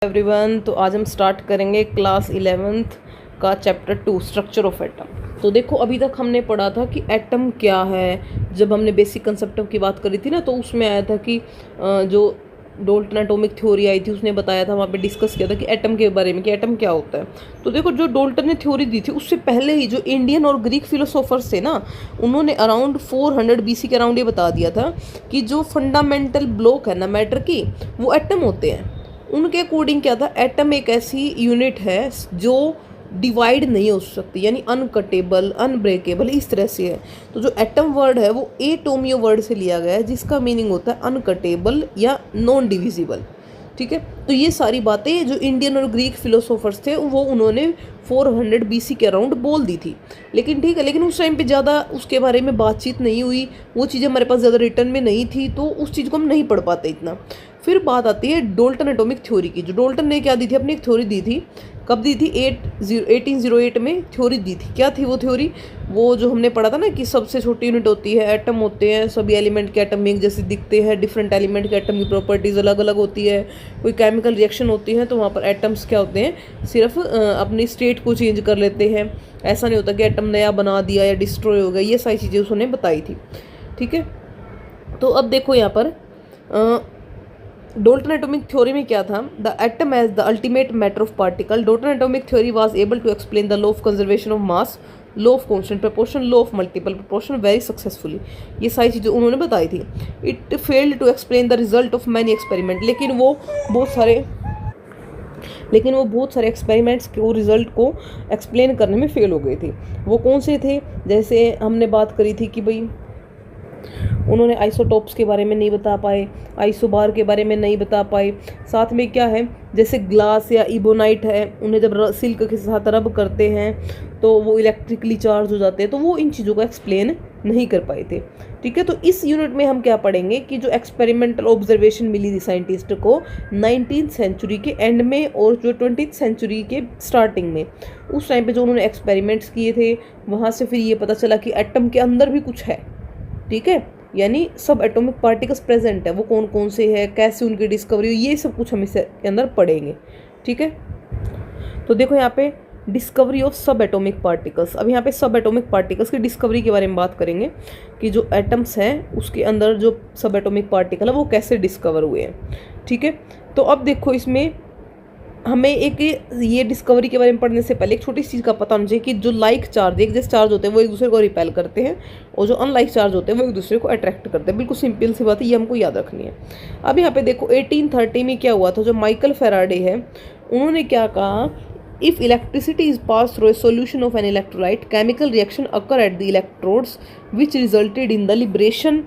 Everyone, तो आज हम स्टार्ट करेंगे क्लास 11th का चैप्टर 2 स्ट्रक्चर ऑफ एटम। तो देखो, अभी तक हमने पढ़ा था कि एटम क्या है। जब हमने बेसिक कंसेप्ट की बात करी थी ना, तो उसमें आया था कि जो डोल्टन एटॉमिक थ्योरी आई थी उसने बताया था, वहाँ पे डिस्कस किया था कि एटम के बारे में कि एटम क्या होता है। तो देखो, जो डोल्टन ने थ्योरी दी थी उससे पहले ही जो इंडियन और ग्रीक फिलोसोफर्स थे ना, उन्होंने अराउंड 400 BC के अराउंड ये बता दिया था कि जो फंडामेंटल ब्लॉक है ना मैटर की, वो एटम होते हैं। उनके अकॉर्डिंग क्या था, एटम एक ऐसी यूनिट है जो डिवाइड नहीं हो सकती, यानी अनकटेबल, अनब्रेकेबल, इस तरह से है। तो जो एटम वर्ड है वो एटोमियो वर्ड से लिया गया है, जिसका मीनिंग होता है अनकटेबल या नॉन डिविजिबल। ठीक है, तो ये सारी बातें जो इंडियन और ग्रीक फिलोसोफर्स थे वो उन्होंने 400 BC के अराउंड बोल दी थी। लेकिन ठीक है, लेकिन उस टाइम पे ज़्यादा उसके बारे में बातचीत नहीं हुई, वो चीज़ें हमारे पास ज़्यादा रिटर्न में नहीं थी, तो उस चीज़ को हम नहीं पढ़ पाते इतना। फिर बात आती है डोल्टन एटॉमिक थ्योरी की। जो डोल्टन ने क्या दी थी, अपनी एक थ्योरी दी थी। कब दी थी? 1808 में थ्योरी दी थी। क्या थी वो थ्योरी? वो जो हमने पढ़ा था ना कि सबसे छोटी यूनिट होती है, एटम होते हैं, सभी एलिमेंट के एटम एक जैसे दिखते हैं, डिफरेंट एलिमेंट के एटम की प्रॉपर्टीज़ अलग अलग होती है, कोई केमिकल रिएक्शन होती है तो वहाँ पर एटम्स क्या होते हैं, सिर्फ अपनी स्टेट को चेंज कर लेते हैं। ऐसा नहीं होता कि एटम नया बना दिया या डिस्ट्रॉय हो गया। ये सारी चीज़ें उसने बताई थी। ठीक है, तो अब देखो यहाँ पर डोल्टन एटॉमिक थ्योरी में क्या था, the atom as the ultimate matter of particle. Dalton atomic theory was able to explain the law of conservation of mass, law of constant proportion, law of multiple proportion very successfully. ये सारी चीज़ें उन्होंने बताई थी। It failed to explain the result of many experiment. लेकिन वो बहुत सारे एक्सपेरिमेंट्स के रिजल्ट को एक्सप्लेन करने में फेल हो गए थे। वो कौन से थे? जैसे हमने बात करी थी कि भाई उन्होंने आइसोटोप्स के बारे में नहीं बता पाए, आइसोबार के बारे में नहीं बता पाए। साथ में क्या है, जैसे ग्लास या इबोनाइट है, उन्हें जब सिल्क के साथ रब करते हैं तो वो इलेक्ट्रिकली चार्ज हो जाते हैं, तो वो इन चीज़ों को एक्सप्लेन नहीं कर पाए थे। ठीक है, तो इस यूनिट में हम क्या पढ़ेंगे कि जो एक्सपेरिमेंटल ऑब्जर्वेशन मिली थी साइंटिस्ट को 19th सेंचुरी के एंड में और जो 20th सेंचुरी के स्टार्टिंग में, उस टाइम पे जो उन्होंने एक्सपेरिमेंट्स किए थे, वहाँ से फिर ये पता चला कि एटम के अंदर भी कुछ है। ठीक है, यानी सब एटॉमिक पार्टिकल्स प्रेजेंट है, वो कौन कौन से है, कैसे उनकी डिस्कवरी हुई, ये सब कुछ हम इसके अंदर पढ़ेंगे। ठीक है, तो देखो यहाँ पे डिस्कवरी ऑफ सब एटॉमिक पार्टिकल्स। अब यहाँ पे सब एटॉमिक पार्टिकल्स की डिस्कवरी के बारे में बात करेंगे कि जो एटम्स हैं उसके अंदर जो सब एटॉमिक पार्टिकल है वो कैसे डिस्कवर हुए हैं। ठीक है, तो अब देखो इसमें हमें एक ये डिस्कवरी के बारे में पढ़ने से पहले एक छोटी सी चीज़ का पता होना चाहिए कि जो लाइक चार्ज, एक जैसे चार्ज होते हैं वो एक दूसरे को रिपेल करते हैं, और जो अनलाइक चार्ज होते हैं वो एक दूसरे को अट्रैक्ट करते हैं। बिल्कुल सिंपल सी बात है, ये हमको याद रखनी है। अब यहाँ पे देखो 1830 में क्या हुआ था, जो माइकल फेराडे है उन्होंने क्या कहा, if electricity is pass through a solution of an electrolyte, chemical reaction occur at the electrodes which resulted in the liberation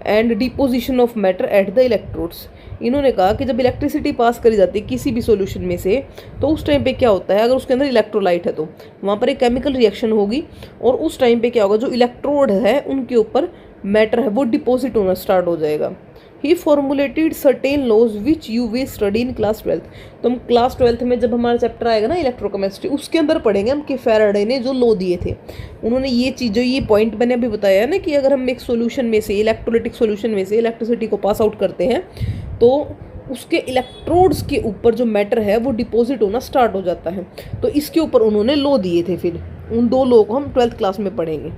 and deposition of matter at the electrodes. इन्होंने कहा कि जब इलेक्ट्रिसिटी पास करी जाती है किसी भी सॉल्यूशन में से, तो उस टाइम पे क्या होता है, अगर उसके अंदर इलेक्ट्रोलाइट है तो वहाँ पर एक केमिकल रिएक्शन होगी, और उस टाइम पे क्या होगा, जो इलेक्ट्रोड है उनके ऊपर मैटर है वो डिपॉजिट होना स्टार्ट हो जाएगा। He formulated certain laws which you will study in class 12th। तो हम क्लास 12th में जब हमारा चैप्टर आएगा ना इलेक्ट्रोकेमिस्ट्री, उसके अंदर पढ़ेंगे हम कि फेराडे ने जो लॉ दिए थे, उन्होंने ये चीज़, जो ये पॉइंट मैंने अभी बताया है ना कि अगर हम एक सोल्यूशन में से, इलेक्ट्रोलाइटिक सोल्यूशन में से इलेक्ट्रिसिटी को पास आउट करते हैं तो उसके इलेक्ट्रोड्स के ऊपर जो मैटर है वो डिपॉजिट होना स्टार्ट हो जाता है। तो इसके ऊपर उन्होंने लॉ दिए थे। फिर उन दो लॉ को हम 12th क्लास में पढ़ेंगे।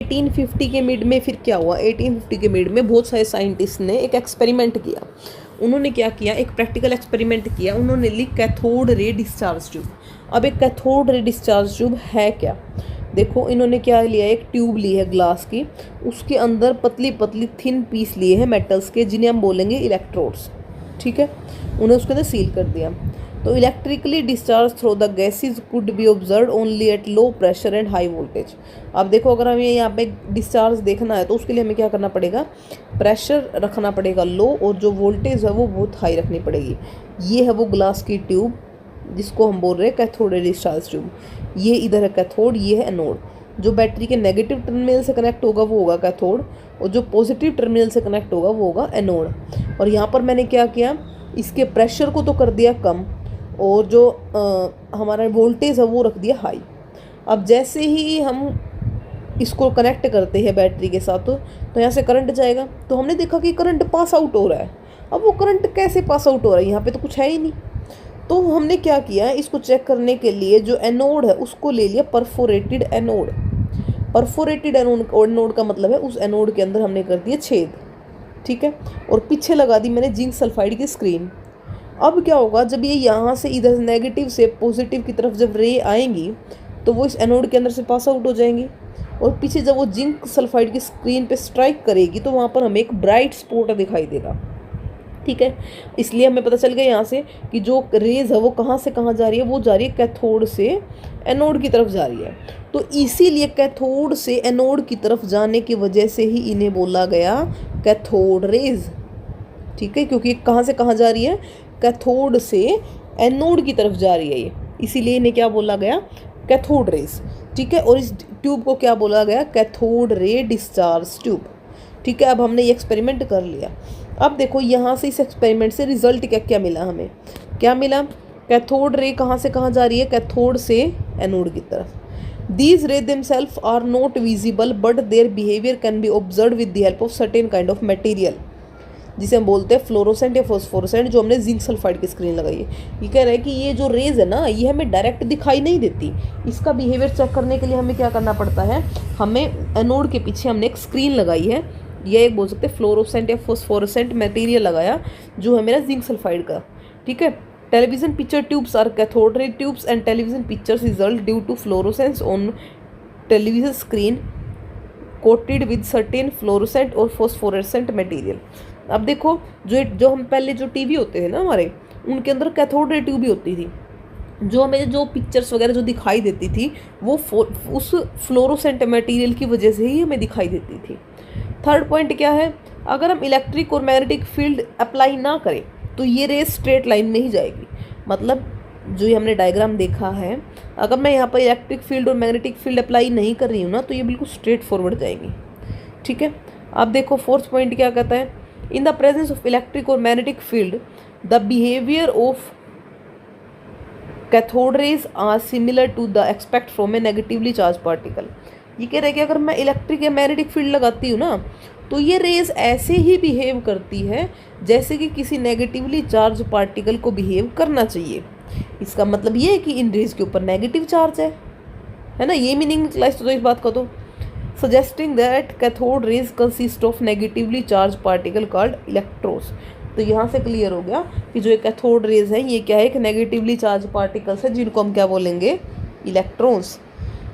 1850 के मिड में फिर क्या हुआ, 1850 के मिड में बहुत सारे साइंटिस्ट ने एक एक्सपेरिमेंट किया। उन्होंने क्या किया, एक प्रैक्टिकल एक्सपेरिमेंट किया। उन्होंने ली कैथोड रे डिस्चार्ज ट्यूब। अब एक कैथोड रे डिस्चार्ज ट्यूब है क्या, देखो इन्होंने क्या लिया, एक ट्यूब ली है ग्लास की, उसके अंदर पतली पतली थिन पीस लिए हैं मेटल्स के, जिन्हें हम बोलेंगे इलेक्ट्रोड्स। ठीक है, उन्हें उसके अंदर सील कर दिया। तो electrically discharge through the gases could be observe only at low pressure and high voltage. अब देखो, अगर हमें यहाँ पे डिस्चार्ज देखना है तो उसके लिए हमें क्या करना पड़ेगा, प्रेशर रखना पड़ेगा लो, और जो वोल्टेज है वो बहुत हाई रखनी पड़ेगी। ये है वो ग्लास की ट्यूब जिसको हम बोल रहे हैं कैथोड रे डिस्चार्ज ट्यूब। ये इधर है कैथोड, ये है एनोड। जो बैटरी के नेगेटिव टर्मिनल से कनेक्ट होगा वो होगा कैथोड, और जो पॉजिटिव टर्मिनल से कनेक्ट होगा वो होगा एनोड। और यहाँ पर मैंने क्या किया, इसके प्रेशर को तो कर दिया कम, और जो हमारा वोल्टेज है वो रख दिया हाई। अब जैसे ही हम इसको कनेक्ट करते हैं बैटरी के साथ तो यहाँ से करंट जाएगा, तो हमने देखा कि करंट पास आउट हो रहा है। अब वो करंट कैसे पास आउट हो रहा है, यहाँ पे तो कुछ है ही नहीं। तो हमने क्या किया, इसको चेक करने के लिए जो एनोड है उसको ले लिया परफोरेटेड एनोड। परफोरेटेड एनोड का मतलब है उस एनोड के अंदर हमने कर दिया छेद, ठीक है, और पीछे लगा दी मैंने जिंक सल्फाइड की स्क्रीन। अब क्या होगा, जब ये यहाँ से इधर नेगेटिव से पॉजिटिव की तरफ जब रे आएंगी तो वो इस एनोड के अंदर से पास आउट हो जाएंगी, और पीछे जब वो जिंक सल्फाइड की स्क्रीन पे स्ट्राइक करेगी तो वहाँ पर हमें एक ब्राइट स्पॉट दिखाई देगा, ठीक है। इसलिए हमें पता चल गया यहाँ से कि जो रेज है वो कहाँ से कहाँ जा रही है, वो जा रही है कैथोड से एनोड की तरफ जा रही है। तो इसीलिए कैथोड से एनोड की तरफ जाने की वजह से ही इन्हें बोला गया कैथोड रेज, ठीक है, क्योंकि कहाँ से कहाँ जा रही है, कैथोड से एनोड की तरफ जा रही है ये, इसीलिए इन्हें क्या बोला गया, कैथोड रेज, ठीक है। और इस ट्यूब को क्या बोला गया, कैथोड रे डिस्चार्ज ट्यूब, ठीक है। अब हमने ये एक्सपेरिमेंट कर लिया। अब देखो यहाँ से इस एक्सपेरिमेंट से रिजल्ट क्या क्या मिला, हमें क्या मिला, कैथोड रे कहाँ से कहाँ जा रही है, कैथोड से एनोड की तरफ। These rays themselves are not visible but their behavior can be observed with the help of certain kind of material, जिसे हम बोलते हैं फ्लोरोसेंट या फोस्फोरोसेंट, जो हमने जिंक सल्फाइड की स्क्रीन लगाई है। ये कह रहा है कि ये जो रेज है ना, ये हमें डायरेक्ट दिखाई नहीं देती, इसका बिहेवियर चेक करने के लिए हमें क्या करना पड़ता है, हमें एनोड के पीछे हमने एक स्क्रीन लगाई है, ये एक बोल सकते हैं फ्लोरोसेंट या फोस्फोरोसेंट मटेरियल लगाया जो है मेरा जिंक सल्फाइड का, ठीक है। Television picture tubes are cathode ray tubes and television pictures result due to fluorescence on television screen coated with certain fluorescent और फोस्फोरेसेंट मटेरियल। अब देखो जो हम पहले जो टीवी होते थे ना हमारे, उनके अंदर कैथोड रे ट्यूब भी होती थी, जो हमें जो पिक्चर्स वगैरह जो दिखाई देती थी वो उस फ्लोरोसेंट मटेरियल की वजह से ही हमें दिखाई देती थी। थर्ड पॉइंट क्या है, अगर हम इलेक्ट्रिक और मैग्नेटिक फील्ड अप्लाई ना करें तो ये रेस स्ट्रेट लाइन में ही जाएगी, मतलब जो ये हमने डायग्राम देखा है, अगर मैं यहाँ पर इलेक्ट्रिक फील्ड और मैग्नेटिक फील्ड अप्लाई नहीं कर रही हूँ ना तो ये बिल्कुल स्ट्रेट फॉरवर्ड जाएंगी, ठीक है। अब देखो फोर्थ पॉइंट क्या कहता है, in the presence of electric और magnetic field the behaviour of cathode rays are similar to the expect from a negatively charge particle. ये कह रहा है कि अगर मैं इलेक्ट्रिक या मैग्नेटिक फील्ड लगाती हूँ ना तो ये रेज ऐसे ही बिहेव करती है जैसे कि किसी नेगेटिवली चार्ज पार्टिकल को बिहेव करना चाहिए। इसका मतलब ये है कि इन रेज के ऊपर नेगेटिव चार्ज है ना, ये मीनिंग निकला तो इस बात का, तो suggesting that cathode rays consist of negatively charge particle called इलेक्ट्रोस। तो यहाँ से क्लियर हो गया कि जो कैथोड रेज है ये क्या है, एक नेगेटिवली चार्ज पार्टिकल्स है जिनको हम क्या बोलेंगे, electrons.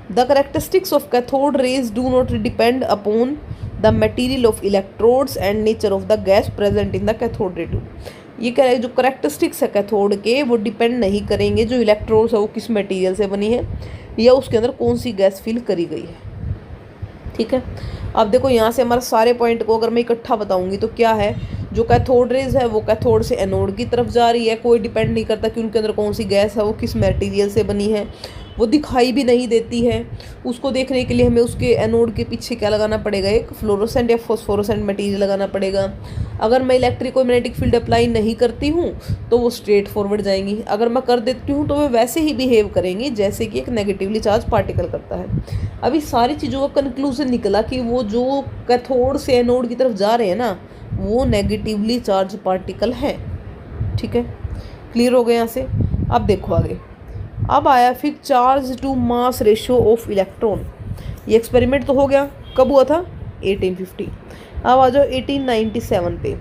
The characteristics of cathode raise do not depend upon the material of electrodes and nature of the gas present in the cathode ray tube. ये कह रहा है जो करेक्टरिस्टिक्स है कैथोड के वो डिपेंड नहीं करेंगे जो इलेक्ट्रोड्स है वो किस मटेरियल से बनी है या उसके अंदर कौन सी गैस फिल करी गई है, ठीक है। अब देखो यहाँ से हमारे सारे पॉइंट को अगर मैं इकट्ठा बताऊंगी तो क्या है, जो कैथोड रेज है वो कैथोड से एनोड की तरफ जा रही है, कोई डिपेंड नहीं करता कि उनके अंदर कौन सी गैस है वो किस मटेरियल से बनी है, वो दिखाई भी नहीं देती है। उसको देखने के लिए हमें उसके एनोड के पीछे क्या लगाना पड़ेगा, एक फ्लोरोसेंट या फोस्फोरोसेंट मटेरियल लगाना पड़ेगा। अगर मैं इलेक्ट्रिक और मैग्नेटिक फील्ड अप्लाई नहीं करती हूँ तो वो स्ट्रेट फॉरवर्ड जाएंगी, अगर मैं कर देती हूँ तो वो वैसे ही बिहेव करेंगी जैसे कि एक नेगेटिवली चार्ज पार्टिकल करता है। अभी सारी चीज़ों का कंक्लूजन निकला कि वो जो कैथोड से एनोड की तरफ जा रहे हैं ना वो नेगेटिवली चार्ज पार्टिकल है, ठीक है। क्लियर हो गया यहाँ से। अब देखो आगे, अब आया फिर charge to mass ratio of electron. ये एक्सपेरिमेंट तो हो गया, कब हुआ था, 1850। अब आ जाओ 1897 पे।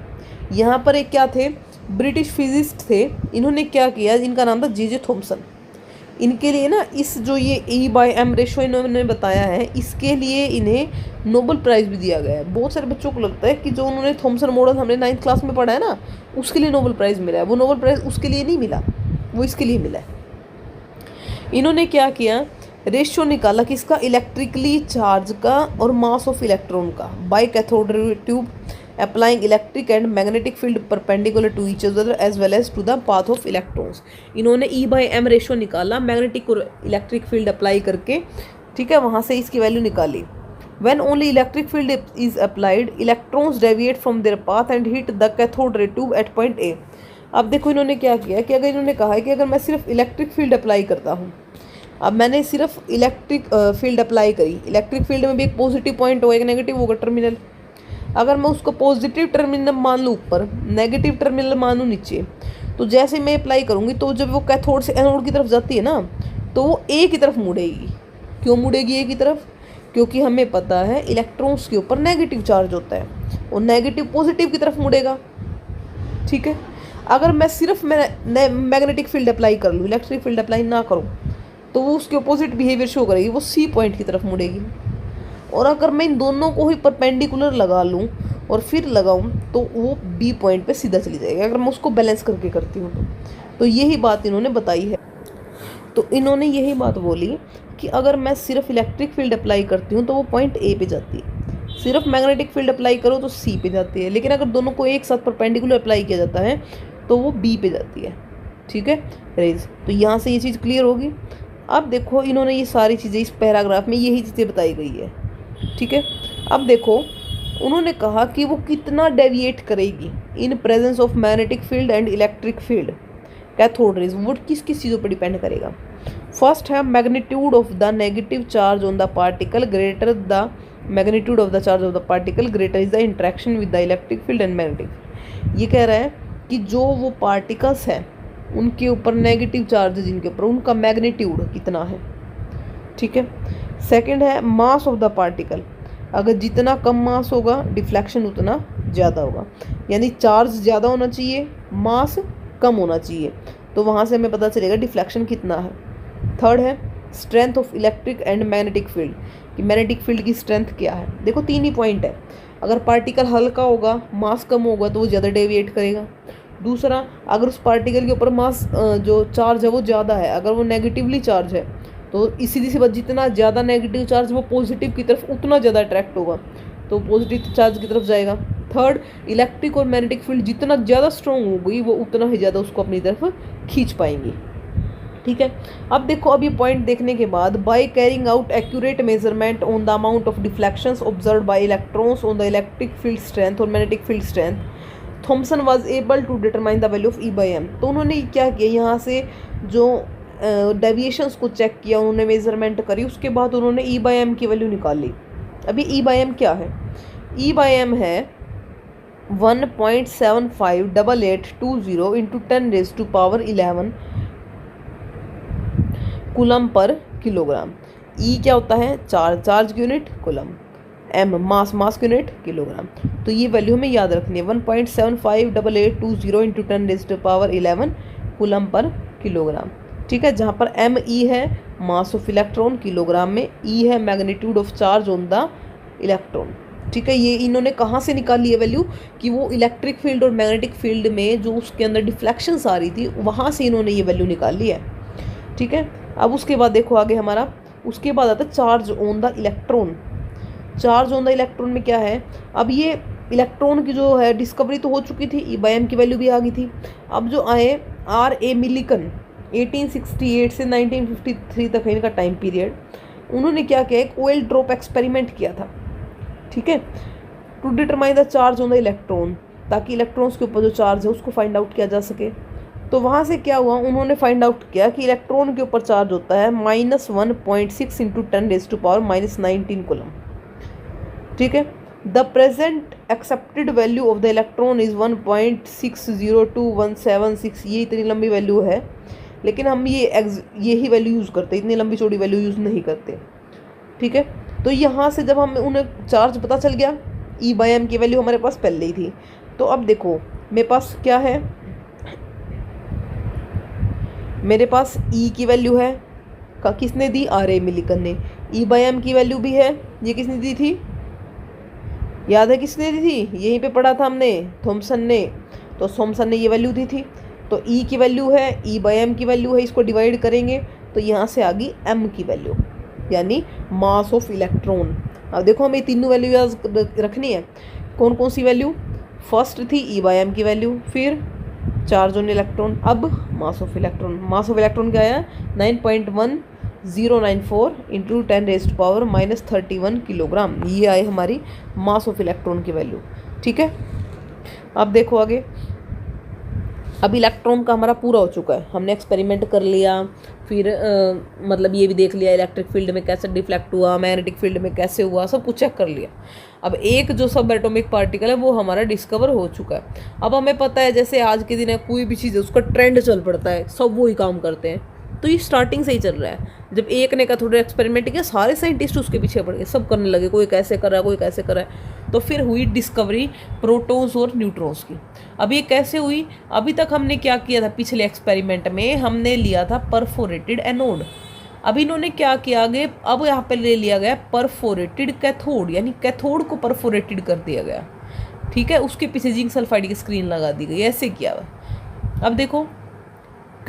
यहाँ पर एक क्या थे, ब्रिटिश फिजिस्ट थे, इन्होंने क्या किया, इनका नाम था जे थॉमसन। इनके लिए ना इस जो ये E/M रेशो इन्होंने बताया है इसके लिए इन्हें नोबेल प्राइज़ भी दिया गया है। बहुत सारे बच्चों को लगता है कि जो उन्होंने थॉमसन मॉडल हमने 9th क्लास में पढ़ा है ना उसके लिए नोबेल प्राइज़ मिला है, वो नोबेल प्राइज़ उसके लिए नहीं मिला, वो इसके लिए मिला है। इन्होंने क्या किया, रेशियो निकाला किसका, इलेक्ट्रिकली चार्ज का और मास ऑफ इलेक्ट्रॉन का by cathode tube applying electric and magnetic field perpendicular to each other as well as to the path of electrons. इन्होंने E/M रेशियो निकाला मैग्नेटिक और इलेक्ट्रिक फील्ड अप्लाई करके, ठीक है, वहाँ से इसकी वैल्यू निकाली। When only electric field is applied, electrons deviate from their path and hit the cathode ray tube at point A। अब देखो इन्होंने क्या किया कि अगर इन्होंने कहा है कि अगर मैं सिर्फ इलेक्ट्रिक फील्ड अप्लाई करता हूँ, अब मैंने सिर्फ इलेक्ट्रिक फील्ड अप्लाई करी, इलेक्ट्रिक फील्ड में भी एक पॉजिटिव पॉइंट होगा एक नेगेटिव होगा टर्मिनल। अगर मैं उसको पॉजिटिव टर्मिनल मान लूँ ऊपर, नेगेटिव टर्मिनल मान लूँ नीचे, तो जैसे मैं अप्लाई करूँगी तो जब वो कैथोड से एनोड की तरफ जाती है ना, तो वो ए की तरफ मुड़ेगी। क्यों मुड़ेगी ए की तरफ? क्योंकि हमें पता है इलेक्ट्रॉन्स के ऊपर नेगेटिव चार्ज होता है और नेगेटिव पॉजिटिव की तरफ मुड़ेगा। ठीक है, अगर मैं सिर्फ मैग्नेटिक फील्ड अप्लाई कर लूँ, इलेक्ट्रिक फील्ड अप्लाई ना करूँ, तो वो उसके अपोजिट बिहेवियर शो करेगी, वो सी पॉइंट की तरफ मुड़ेगी। और अगर मैं इन दोनों को ही परपेंडिकुलर लगा लूँ और फिर लगाऊँ तो वो बी पॉइंट पे सीधा चली जाएगी, अगर मैं उसको बैलेंस करके करती हूँ तो यही बात इन्होंने बताई है। तो इन्होंने यही बात बोली कि अगर मैं सिर्फ इलेक्ट्रिक फील्ड अप्लाई करती हूँ तो वो पॉइंट ए पे जाती है, सिर्फ मैग्नेटिक फील्ड अप्लाई करो तो सी पे जाती है, लेकिन अगर दोनों को एक साथ परपेंडिकुलर अप्लाई किया जाता है तो वो बी पे जाती है। ठीक है रेज, तो यहाँ से ये चीज़ क्लियर होगी। अब देखो इन्होंने ये सारी चीज़ें इस पैराग्राफ में यही चीज़ें बताई गई है। ठीक है, अब देखो उन्होंने कहा कि वो कितना डेविएट करेगी in presence of magnetic field and electric field cathode rays, वो किस किस चीज़ों पर डिपेंड करेगा। फर्स्ट है magnitude of the negative charge on the particle greater the magnitude of the charge of the particle greater is the interaction with the electric field and magnetic. ये कह रहा है कि जो वो पार्टिकल्स हैं उनके ऊपर नेगेटिव चार्ज जिनके ऊपर, उनका मैग्नीट्यूड कितना है। ठीक है, सेकंड है मास ऑफ द पार्टिकल, अगर जितना कम मास होगा डिफ्लेक्शन उतना ज़्यादा होगा, यानी चार्ज ज़्यादा होना चाहिए, मास कम होना चाहिए, तो वहाँ से हमें पता चलेगा डिफ्लेक्शन कितना है। थर्ड है strength of electric and magnetic field, कि मैग्नेटिक फील्ड की स्ट्रेंथ क्या है। देखो तीन ही पॉइंट है, अगर पार्टिकल हल्का होगा, मास कम होगा तो वो ज़्यादा डेविएट करेगा। दूसरा, अगर उस पार्टिकल के ऊपर मास जो चार्ज है वो ज़्यादा है, अगर वो नेगेटिवली चार्ज है तो सीधी सी बात, जितना ज़्यादा नेगेटिव चार्ज वो पॉजिटिव की तरफ उतना ज़्यादा अट्रैक्ट होगा, तो पॉजिटिव चार्ज की तरफ जाएगा। थर्ड, इलेक्ट्रिक और मैग्नेटिक फील्ड जितना ज़्यादा स्ट्रॉन्ग होगी वो उतना ही ज़्यादा उसको अपनी तरफ खींच पाएंगी। ठीक है, अब देखो, अब ये पॉइंट देखने के बाद, by carrying out accurate measurement on the amount of deflections observe by electrons on the electric field strength और magnetic field strength, Thomson was able to determine the value of e by m. तो उन्होंने क्या किया, यहाँ से जो deviations को check किया, उन्होंने मेजरमेंट करी, उसके बाद उन्होंने ई बाई एम की वैल्यू निकाली। अभी ई बाई एम क्या है? ई बाई एम है 1.758820 इंटू 10⁻11 कूलम पर किलोग्राम। ई क्या होता है? चार्ज की यूनिट कूलम, एम मास की यूनिट किलोग्राम। तो ये वैल्यू हमें याद रखनी है, 1.758820 इंटू 10⁻11 कूलम पर किलोग्राम। ठीक है, जहाँ पर एम ई है मास ऑफ इलेक्ट्रॉन किलोग्राम में, ई है magnitude of charge on the electron. ठीक है, ये इन्होंने कहाँ से निकाली है वैल्यू, कि वो इलेक्ट्रिक फील्ड और मैग्नेटिक फील्ड में जो उसके अंदर डिफ्लेक्शंस आ रही थी वहाँ से इन्होंने ये वैल्यू निकाली है। ठीक है, अब उसके बाद देखो आगे हमारा, उसके बाद आता है charge on the electron. Charge on the electron में क्या है, अब ये इलेक्ट्रॉन की जो है डिस्कवरी तो हो चुकी थी, ई बाई एम की वैल्यू भी आ गई थी। अब जो आए R.A. मिलिकन 1868 से 1953 तक इनका टाइम पीरियड, उन्होंने क्या किया, एक ऑयल ड्रॉप एक्सपेरिमेंट किया था। ठीक है, to determine the charge on the electron, ताकि इलेक्ट्रॉन्स के ऊपर जो चार्ज है उसको फाइंड आउट किया जा सके। तो वहाँ से क्या हुआ, उन्होंने फाइंड आउट किया कि इलेक्ट्रॉन के ऊपर चार्ज होता है -1.6 इंटू 10⁻19 कूलम। ठीक है, the present accepted value of the electron is 1.602176। ये इतनी लंबी वैल्यू है, लेकिन हम यही वैल्यू यूज़ करते हैं, इतनी लंबी चौड़ी वैल्यू यूज़ नहीं करते। ठीक है, तो यहाँ से जब हम उन्हें चार्ज पता चल गया, ई बाई एम की वैल्यू हमारे पास पहले ही थी। तो अब देखो मेरे पास क्या है, मेरे पास ई की वैल्यू है, किसने दी? R.A. मिलिकन ने। ई बाई एम की वैल्यू भी है, ये किसने दी थी? याद है किसने दी थी? यहीं पे पढ़ा था हमने, थॉमसन ने। तो थॉमसन ने ये वैल्यू दी थी। तो ई की वैल्यू है, ई बाई एम की वैल्यू है, इसको डिवाइड करेंगे तो यहाँ से आ गई एम की वैल्यू, यानी मास ऑफ इलेक्ट्रॉन। अब देखो हमें तीनों वैल्यू याद रखनी है। कौन कौन सी वैल्यू? फर्स्ट थी ई बाई एम की वैल्यू, फिर चार्ज ऑन इलेक्ट्रॉन, अब मास of electron. Mass of electron क्या आया? 9.1094 इंटू 10⁻31 किलोग्राम। ये आए हमारी मास ऑफ इलेक्ट्रॉन की वैल्यू। ठीक है, अब देखो आगे, अब इलेक्ट्रॉन का हमारा पूरा हो चुका है, हमने एक्सपेरिमेंट कर लिया, फिर मतलब ये भी देख लिया इलेक्ट्रिक फील्ड में कैसे डिफ्लेक्ट हुआ, मैग्नेटिक फील्ड में कैसे हुआ, सब कुछ चेक कर लिया। अब एक जो सब एटॉमिक पार्टिकल है वो हमारा डिस्कवर हो चुका है। अब हमें पता है जैसे आज के दिन है कोई भी चीज़ है उसका ट्रेंड चल पड़ता है, सब वही काम करते हैं, तो ये स्टार्टिंग से ही चल रहा है। जब एक ने का थोड़ा एक्सपेरिमेंट किया सारे साइंटिस्ट उसके पीछे पड़ गए, सब करने लगे, कोई कैसे कर रहा है कोई कैसे कर रहा है, तो फिर हुई डिस्कवरी प्रोटॉन्स और न्यूट्रॉन्स की। अब ये कैसे हुई, अभी तक हमने क्या किया था पिछले एक्सपेरिमेंट में, हमने लिया था परफोरेटेड एनोड। अब इन्होंने क्या किया आगे, अब यहाँ पे ले लिया गया परफोरेटेड कैथोड, यानी कैथोड को परफोरेटेड कर दिया गया, ठीक है, उसके पीछे जिंक सल्फाइड की स्क्रीन लगा दी गई, ऐसे किया हुआ। अब देखो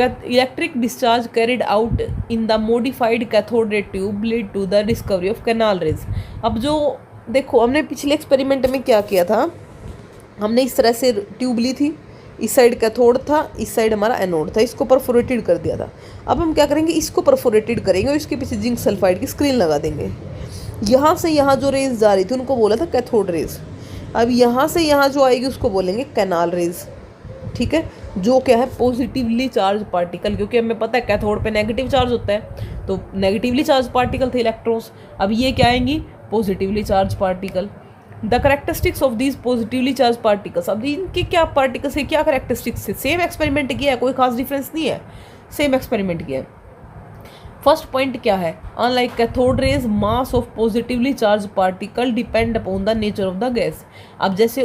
electric discharge carried out in the modified cathode ray tube lead to the discovery of canal rays. अब जो देखो हमने पिछले एक्सपेरिमेंट में क्या किया था, हमने इस तरह से ट्यूब ली थी, इस साइड कैथोड था, इस साइड हमारा एनोड था, इसको परफोरेटेड कर दिया था। अब हम क्या करेंगे, इसको परफोरेटेड करेंगे और इसके पीछे जिंक सल्फाइड की स्क्रीन लगा देंगे। यहाँ से यहाँ जो रेज जा रही थी उनको बोला था कैथोड रेज। अब यहाँ से यहाँ जो आएगी उसको बोलेंगे कैनाल रेज, ठीक है, जो क्या है पॉजिटिवली चार्ज पार्टिकल, क्योंकि हमें पता है कैथोड पे नेगेटिव चार्ज होता है, तो नेगेटिवली चार्ज पार्टिकल थे इलेक्ट्रॉन्स। अब ये क्या आएंगी, positively charge particle. The characteristics of these positively charge particles, अब इनके क्या पार्टिकल्स है, क्या करेक्टरिस्टिक्स है, सेम एक्सपेरिमेंट किया है, कोई खास डिफरेंस नहीं है, सेम एक्सपेरिमेंट किया है। फर्स्ट पॉइंट क्या है, unlike cathode rays mass of positively charge particle depend upon the nature of the gas. अब जैसे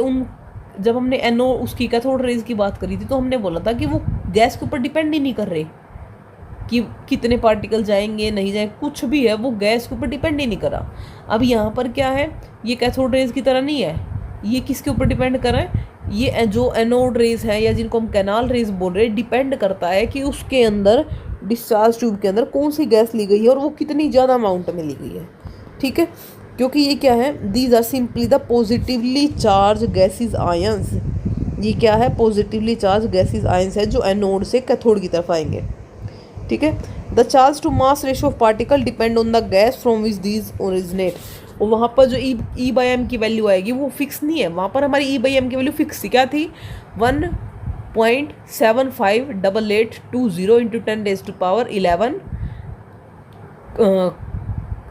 जब हमने एनो उसकी कैथोड रेज की बात करी थी तो हमने बोला था कि वो गैस के ऊपर डिपेंड ही नहीं कर रहे कि कितने पार्टिकल जाएंगे नहीं जाएंगे, कुछ भी है वो गैस के ऊपर डिपेंड ही नहीं करा। अब यहाँ पर क्या है, ये कैथोड रेज की तरह नहीं है, ये किसके ऊपर डिपेंड कर रहा है, ये जो एनोड रेज है या जिनको हम कैनाल रेज बोल रहे हैं, डिपेंड करता है कि उसके अंदर डिस्चार्ज ट्यूब के अंदर कौन सी गैस ली गई है और वो कितनी ज़्यादा अमाउंट में ली गई है, ठीक है, क्योंकि ये क्या है, these are simply the positively charge gases ions. ये क्या है, पॉजिटिवली चार्ज गैसेज आयंस है जो एनोड से कैथोड की तरफ आएंगे, ठीक है। The charge to mass ratio of particle depend on the gas from which these originate. और वहाँ पर जो ई बाई एम की वैल्यू आएगी वो फिक्स नहीं है, वहाँ पर हमारी ई बाई एम की वैल्यू फिक्स थी, क्या थी, 1.758820 इंटू 10⁻11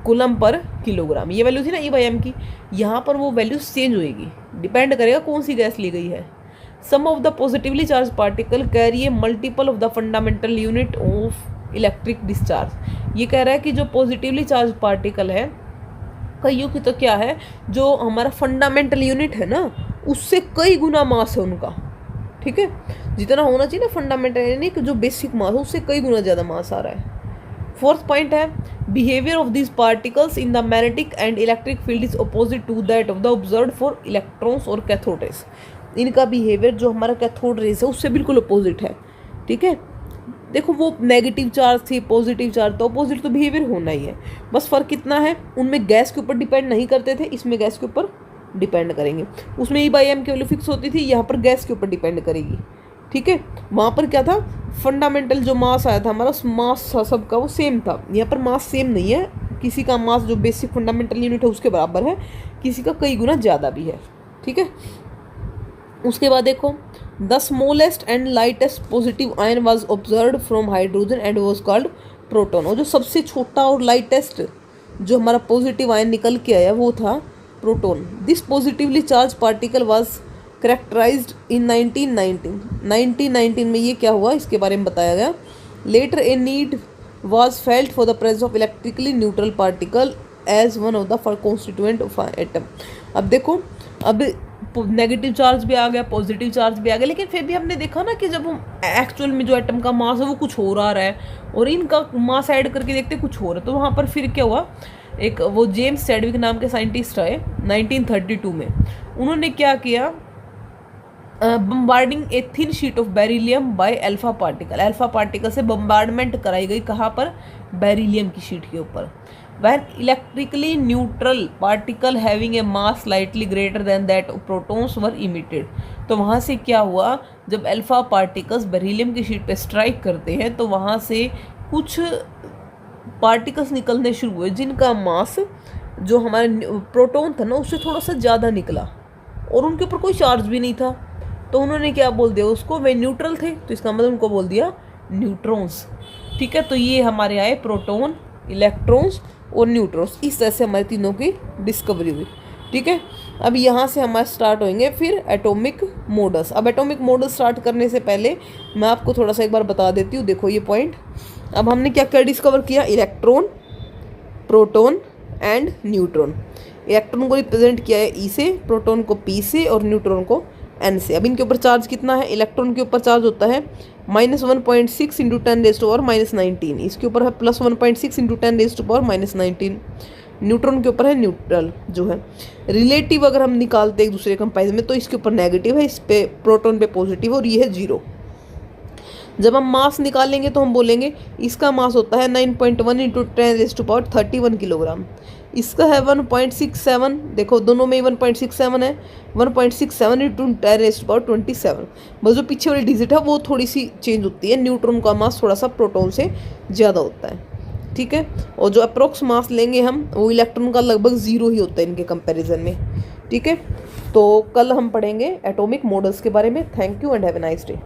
कूलम पर किलोग्राम, ये वैल्यू थी ना ई बाई एम की। यहाँ पर वो वैल्यू चेंज होएगी, डिपेंड करेगा कौन सी गैस ली गई है। Some of the positively charge particle carry a multiple of the fundamental unit of electric discharge. ये कह रहा है कि जो पॉजिटिवली चार्ज पार्टिकल है कईयों की तो क्या है, जो हमारा फंडामेंटल यूनिट है ना उससे कई गुना मास है उनका, ठीक है, जितना होना चाहिए ना फंडामेंटल यानी कि जो बेसिक मास है उससे कई गुना ज़्यादा मास आ रहा है। फोर्थ पॉइंट है, behaviour of this particles in the magnetic and electric field is opposite to that of the observed for electrons और कैथोड रेज। इनका बिहेवियर जो हमारा कैथोड रेज है उससे बिल्कुल अपोजिट है, ठीक है। देखो वो नेगेटिव चार्ज थी, पॉजिटिव चार्ज, तो अपोजिट तो बिहेवियर होना ही है, बस फ़र्क कितना है, उनमें गैस के ऊपर डिपेंड नहीं करते थे, इसमें गैस के ऊपर डिपेंड करेंगे। उसमें ई बाई एम की वैल्यू फिक्स होती थी, यहाँ पर गैस के ऊपर डिपेंड करेगी, ठीक है। वहाँ पर क्या था, फंडामेंटल जो मास आया था हमारा, उस मास था सबका वो सेम था, यहाँ पर मास सेम नहीं है, किसी का मास जो बेसिक फंडामेंटल यूनिट है उसके बराबर है, किसी का कई गुना ज़्यादा भी है, ठीक है। उसके बाद देखो, the smallest and lightest positive ion was observed from hydrogen and was called proton. और जो सबसे छोटा और लाइटेस्ट जो हमारा पॉजिटिव आयन निकल के आया वो था proton. This positively charge particle was characterized in 1919 में ये क्या हुआ इसके बारे में बताया गया। Later a need was felt for the presence of electrically neutral particle as one of the constituent of an atom। अब देखो, अब नेगेटिव चार्ज भी आ गया, पॉजिटिव चार्ज भी आ गया, लेकिन फिर भी हमने देखा ना कि जब हम एक्चुअल में जो एटम का मास है वो कुछ हो रहा है और इनका मास ऐड करके देखते कुछ हो रहा है, तो वहाँ पर फिर क्या हुआ, एक वो जेम्स चैडविक नाम के साइंटिस्ट आए 1932 में, उन्होंने क्या किया, bombarding a thin sheet of beryllium by alpha particle से बम्बार्डमेंट कराई गई, कहाँ पर, बेरिलियम की शीट के ऊपर। When electrically neutral particle having a mass slightly greater than that of protons were emitted. तो वहाँ से क्या हुआ, जब अल्फा पार्टिकल्स बेरिलियम की शीट पे स्ट्राइक करते हैं तो वहाँ से कुछ पार्टिकल्स निकलने शुरू हुए जिनका मास जो हमारे प्रोटॉन था ना उससे थोड़ा सा ज़्यादा निकला और उनके ऊपर कोई चार्ज भी नहीं था। तो उन्होंने क्या बोल दिया उसको, वे न्यूट्रल थे, तो इसका मतलब उनको बोल दिया न्यूट्रॉन्स। ठीक है, तो ये हमारे आए प्रोटॉन, इलेक्ट्रॉन्स और न्यूट्रॉन्स। इस तरह से हमारे तीनों की डिस्कवरी हुई। ठीक है, अब यहाँ से हमारे स्टार्ट होंगे फिर एटॉमिक मॉडल्स। अब एटॉमिक मॉडल स्टार्ट करने से पहले मैं आपको थोड़ा सा एक बार बता देती हूँ। देखो ये पॉइंट, अब हमने क्या क्या डिस्कवर किया, electron, proton and neutron. Electron को रिप्रेजेंट किया है ई से, प्रोटॉन को पी से और न्यूट्रॉन को एन से। अब इनके ऊपर चार्ज कितना है, इलेक्ट्रॉन के ऊपर चार्ज होता है -1.6 इंटू 10⁻⁻19। इसके ऊपर है +1.6 इंटू 10⁻⁻19। न्यूट्रॉन के ऊपर है न्यूट्रल जो है। रिलेटिव अगर हम निकालते एक दूसरे कंपेरिजन में तो इसके ऊपर नेगेटिव है, इस पे प्रोटॉन पे पॉजिटिव और ये है 0। जब हम मास निकालेंगे तो हम बोलेंगे इसका मास होता है 9.1 इंटू 10⁻31 किलोग्राम। इसका है 1.67, देखो दोनों में 1.67 है, 1.67 इंटू 10⁻27। बस जो पीछे वाली डिजिट है वो थोड़ी सी चेंज होती है, न्यूट्रॉन का मास थोड़ा सा प्रोटॉन से ज़्यादा होता है। ठीक है, और जो अप्रोक्स मास लेंगे हम वो इलेक्ट्रॉन का लगभग 0 ही होता है इनके कंपैरिजन में। ठीक है, तो कल हम पढ़ेंगे एटॉमिक मॉडल्स के बारे में। Thank you and have a nice day.